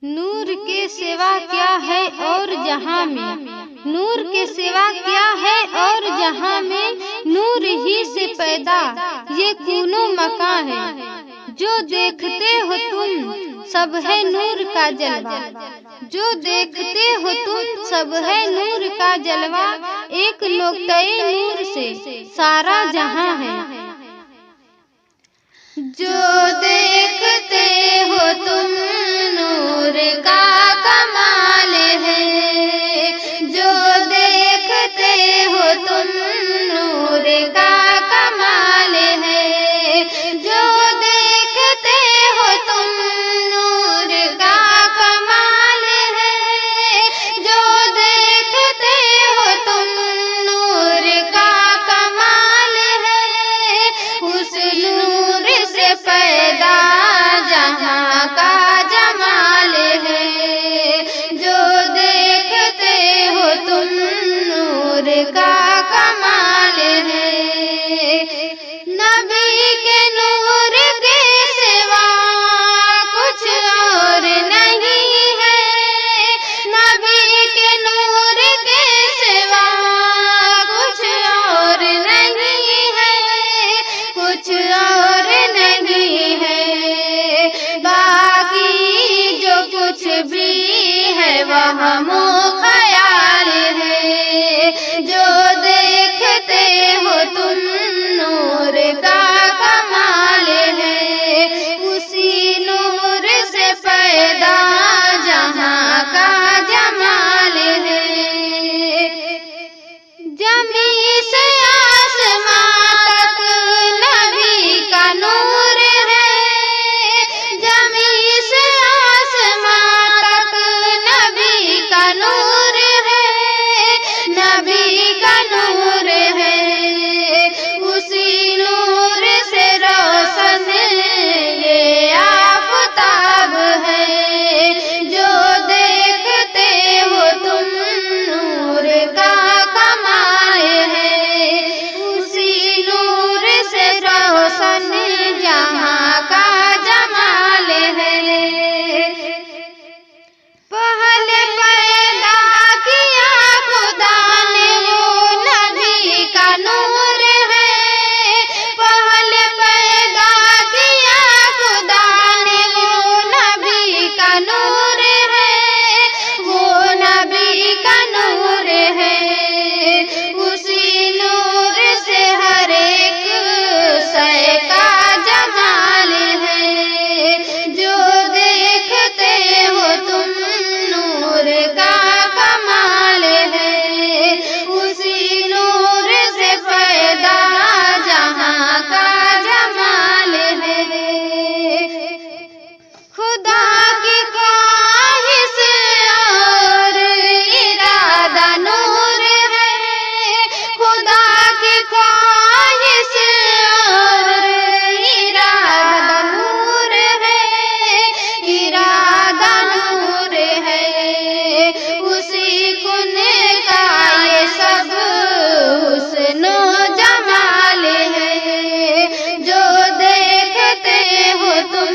नूर के सिवा क्या है और जहां में, नूर के सिवा क्या है और जहां में, नूर ही से पैदा ये कूनो मकान है। जो देखते हो तुम सब है नूर का जलवा, जो देखते हो तुम सब है नूर का जलवा, एक नुक्ते नूर से सारा जहां है। जो देखते हो तुम नूर का कमाल है, जो देखते हो तुम नूर का कमाल है, जो देखते हो तुम नूर का कमाल है, जो देखते हो तुम नूर का कमाल है, उस नूर से पैदा जहां का जमाल है। जो देखते हो तुम नूर का कमाल है। नबी के नूर के सिवा कुछ और नहीं है, नबी के नूर के सिवा कुछ और नहीं है, कुछ और नहीं है। बाकी जो कुछ भी है वह ख्याल है। जो देखते हो तुम नूर का कमाल है, उसी नूर से पैदा जहां का जमाल है। जमी से आसमां तक नबी का नूर है, जमी से आसमां तक नबी का नूर है, नबी का नूर है। उसी नूर से रोशन ये आफताब है। जो देखते हो तुम नूर का कमाल है, उसी नूर से रोशन जहां का जमाल है। पहले पैदा किया खुदा ने वो नबी का नूर है, पहले पैदा किया खुदा ने वो नबी का नूर है, वो नबी का नूर है। उसी नूर से हर एक शय का जमाल है। जो देखते हो तुम नूर का कमाल है, उसी नूर से पैदा जहां का जमाल है। खुदा की ख्वाहिश और इरादा नूर है, खुदा की ख्वाहिश और इरादा नूर है, इरादा नूर है। उसी कुन का ये सब हुस्न जमाल है। जो देखते हो तुम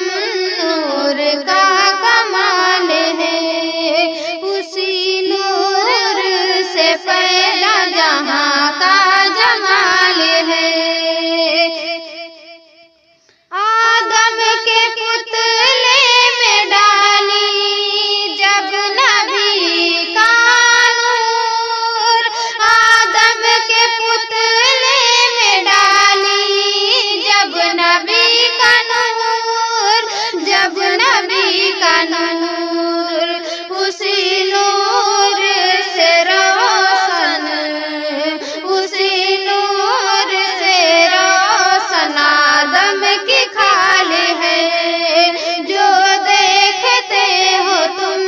नूर का कमाल है, उसी नूर से पैदा जहां का जमाल है। आदम के पुतले में डाली जब नबी का नूर, आदम के पुतले में डाली जब नबी का नूर, जब नबी का नूर, उसी नूर से रोशन, उसी नूर से रोशन आदम की खाल है। जो देखते हो तुम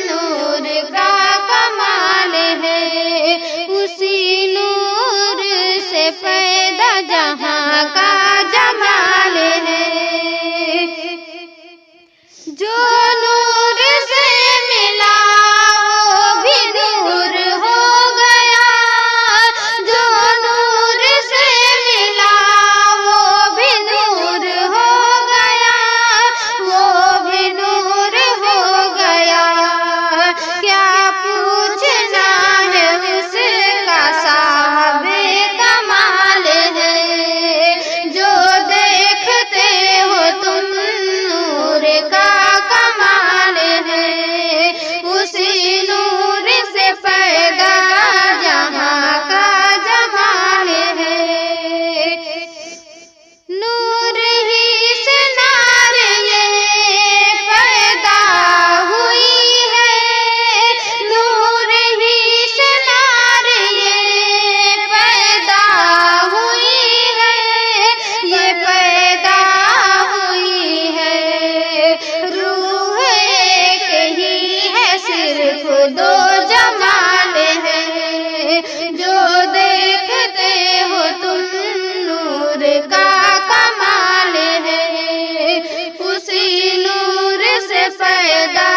नूर का कमाल है, उसी नूर से पैदा जहां का जमाल है। जो नूर से मिला वो भी नूर हो गया, जो नूर से मिला वो भी नूर हो गया, वो भी नूर हो गया। پیدا